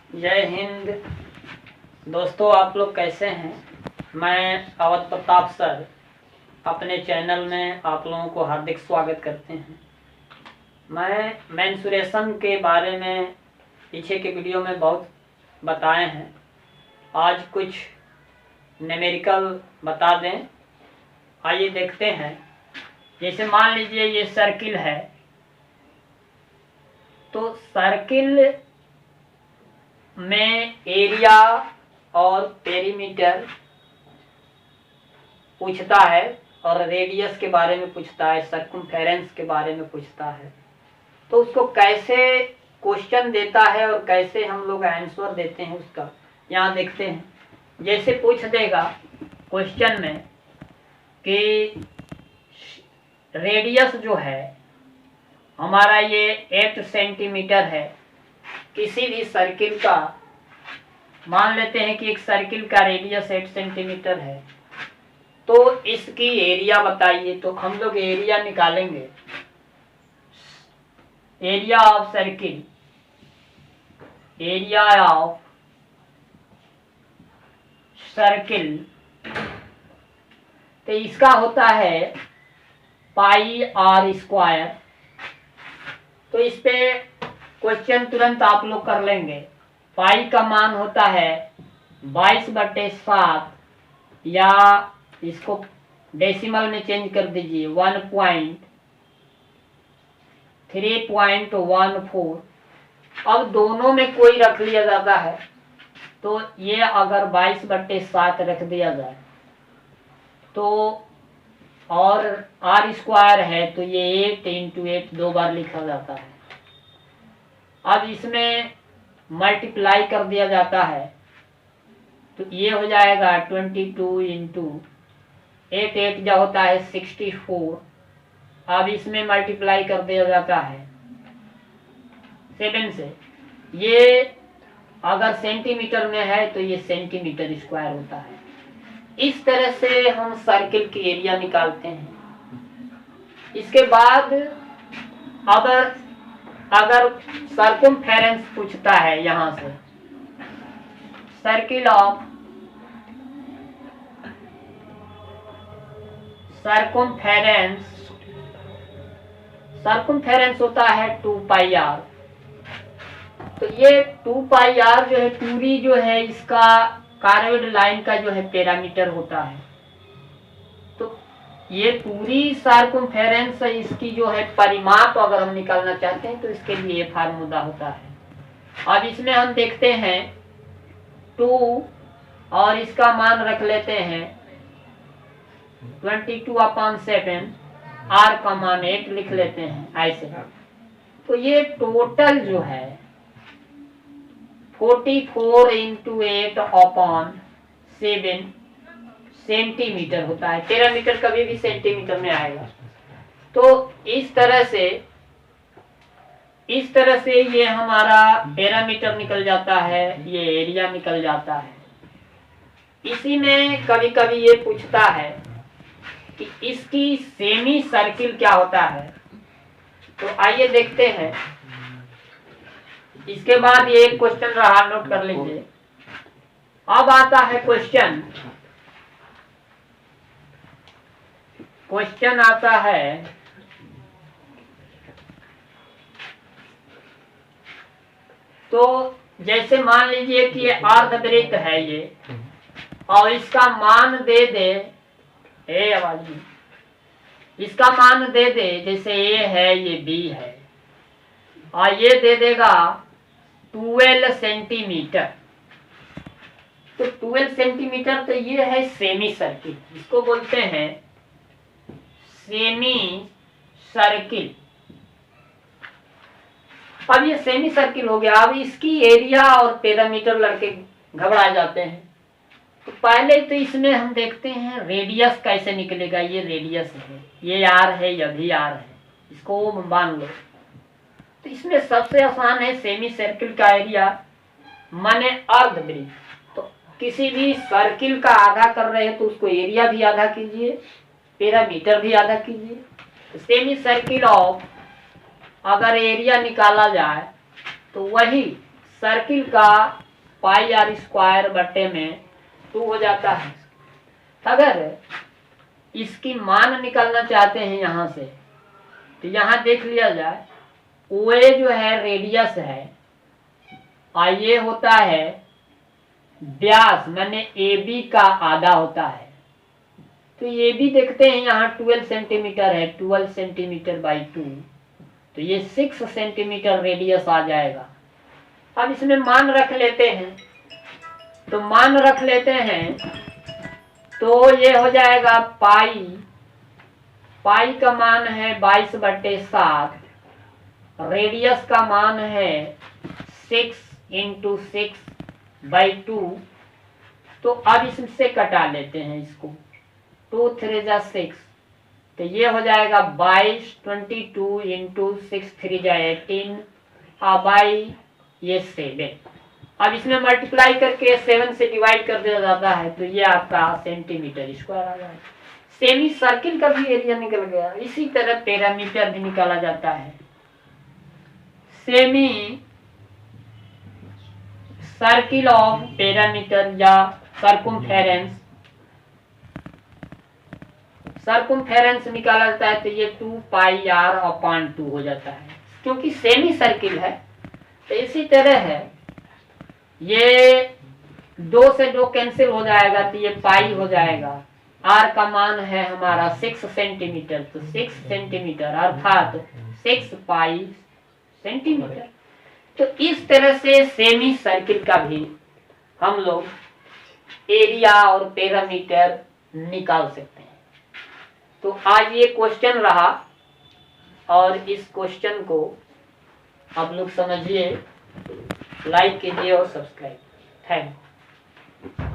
जय हिंद दोस्तों, आप लोग कैसे हैं। मैं अवध प्रताप सर अपने चैनल में आप लोगों को हार्दिक स्वागत करते हैं। मैं मेंसुरेशन के बारे में पीछे के वीडियो में बहुत बताए हैं। आज कुछ न्यूमेरिकल बता दें। आइए देखते हैं। जैसे मान लीजिए ये सर्किल है, तो सर्किल में एरिया और पेरीमीटर पूछता है और रेडियस के बारे में पूछता है, सर्कमफेरेंस के बारे में पूछता है। तो उसको कैसे क्वेश्चन देता है और कैसे हम लोग आंसर देते हैं उसका यहाँ देखते हैं। जैसे पूछ देगा क्वेश्चन में कि रेडियस जो है हमारा ये 8 सेंटीमीटर है। किसी भी सर्किल का मान लेते हैं कि एक सर्किल का रेडियस 8 सेंटीमीटर है, तो इसकी एरिया बताइए। तो हम लोग एरिया निकालेंगे। Area of circle, area of circle, तो इसका होता है पाई आर स्क्वायर। तो इस पे क्वेश्चन तुरंत आप लोग कर लेंगे। पाई का मान होता है 22/7, या इसको डेसिमल में चेंज कर दीजिए 1.314। अब दोनों में कोई रख लिया जाता है, तो ये अगर 22/7 रख दिया जाए तो, और आर स्क्वायर है तो ये 8 × 8 दो बार लिखा जाता है। अब इसमें मल्टीप्लाई कर दिया जाता है तो ये हो जाएगा 22 × 8, 8 जो होता है 64। अब इसमें मल्टीप्लाई कर दिया जाता है 7 से। ये अगर सेंटीमीटर में है तो ये सेंटीमीटर स्क्वायर होता है। इस तरह से हम सर्किल की एरिया निकालते हैं। इसके बाद अगर सर्कमफेरेंस पूछता है यहां से, सर्किल ऑफ सर्कमफेरेंस होता है 2πr। तो ये 2πr जो है पूरी जो है इसका कार्बेड लाइन का जो है पैरामीटर होता है। तो ये पूरी सर्कमफेरेंस इसकी जो है परिमाप अगर हम निकालना चाहते हैं तो इसके लिए फार्मूला होता है। अब इसमें हम देखते हैं 2 और इसका मान रख लेते हैं 22/7, आर का मान 8 लिख लेते हैं ऐसे। तो ये टोटल जो है 44 × 8/7 सेंटीमीटर होता है। 13 मीटर कभी भी सेंटीमीटर में आएगा। तो इस तरह से ये हमारा पैरामीटर निकल जाता है, ये एरिया निकल जाता है। इसी में कभी कभी ये पूछता है कि इसकी सेमी सर्किल क्या होता है। तो आइए देखते हैं। इसके बाद ये एक क्वेश्चन रहा, नोट कर लीजिए। अब आता है क्वेश्चन आता है तो जैसे मान लीजिए कि ये अर्धवृत्त है ये, और इसका मान दे दे इसका मान दे दे, जैसे ए है ये बी है, और ये दे देगा 12 सेंटीमीटर। तो 12 सेंटीमीटर, तो ये है सेमी सर्किल, इसको बोलते हैं सेमी सर्किल। अब ये सेमी सर्किल हो गया। अब इसकी एरिया और पैरामीटर लड़के घबरा जाते हैं। तो पहले तो इसमें हम देखते हैं रेडियस कैसे निकलेगा। ये रेडियस है, ये आर है, यह भी आर है, इसको मान लो। तो इसमें सबसे आसान है सेमी सर्किल का एरिया माने अर्धवृत्त। तो किसी भी सर्किल का आधा कर रहे हैं तो उसको एरिया भी आधा कीजिए, पैरामीटर भी आधा कीजिए। तो सेमी सर्किल ऑफ अगर एरिया निकाला जाए तो वही सर्किल का पाई आर स्क्वायर बटे में 2 हो जाता है। अगर इसकी मान निकालना चाहते हैं यहाँ से, तो यहाँ देख लिया जाए, ओए जो है रेडियस है और ये होता है व्यास, मैंने ए बी का आधा होता है। तो ये भी देखते हैं यहाँ 12 सेंटीमीटर है, 12 सेंटीमीटर बाई 2, तो ये 6 सेंटीमीटर रेडियस आ जाएगा। अब इसमें मान रख लेते हैं, तो मान रख लेते हैं तो ये हो जाएगा पाई, पाई का मान है 22/7, रेडियस का मान है 6 × 6/2। तो अब इससे कटा लेते हैं इसको, 2 3 जा 6, तो ये हो जाएगा 22, 22 × 6 3 जा 18 बाई ये 7। अब इसमें मल्टीप्लाई करके 7 से डिवाइड कर दिया जाता है, तो ये आपका सेंटीमीटर स्क्वायर आ जाएगा। सेमी सर्किल का भी एरिया निकल गया। इसी तरह पैरामीटर भी निकाला जाता है। सेमी सर्किल ऑफ पैरामीटर या सर्कुम्फेरेंस, सर्कुम्फेरेंस निकाला जाता है, तो ये 2πr/2 हो जाता है, क्योंकि सेमी सर्किल है। तो इसी तरह है, ये 2 से 2 कैंसिल हो जाएगा, तो ये पाई हो जाएगा। आर का मान है हमारा 6 सेंटीमीटर, तो 6 सेंटीमीटर अर्थात 6 पाई सेंटीमीटर। तो इस तरह से सेमी सर्किल का भी हम लोग एरिया और पैरामीटर निकाल सकते हैं। तो आज ये क्वेश्चन रहा, और इस क्वेश्चन को आप लोग समझिए, लाइक कीजिए और सब्सक्राइब। Thank you.